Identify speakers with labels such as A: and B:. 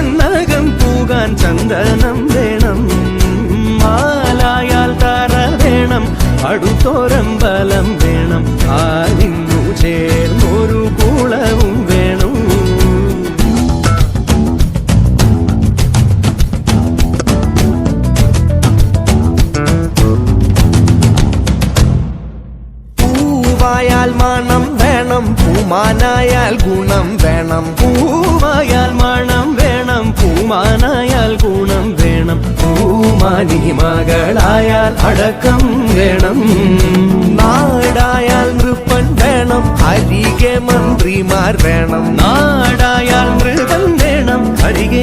A: പന്നകം പൂകാൻ ചന്ദനം വേണം, മാലായാൽ തറ വേണം, അടുത്തോരമ്പലം വേണം, ആലിന്നു ചേർന്നൊരു കുളവും വേണം. പൂവായാൽ മണം വേണം, പൂമാനായാൽ ഗുണം വേണം, പൂവായാൽ മണം വേണം, പൂമാനായാൽ ഗുണം വേണം, പൂമാനി മകളായാൽ അടക്കം വേണം. നാടായാൽ നൃപ്പൻ വേണം, അരികെ മന്ത്രിമാർ വേണം, നാടായാൽ മൃഗം വേണം, അരികെ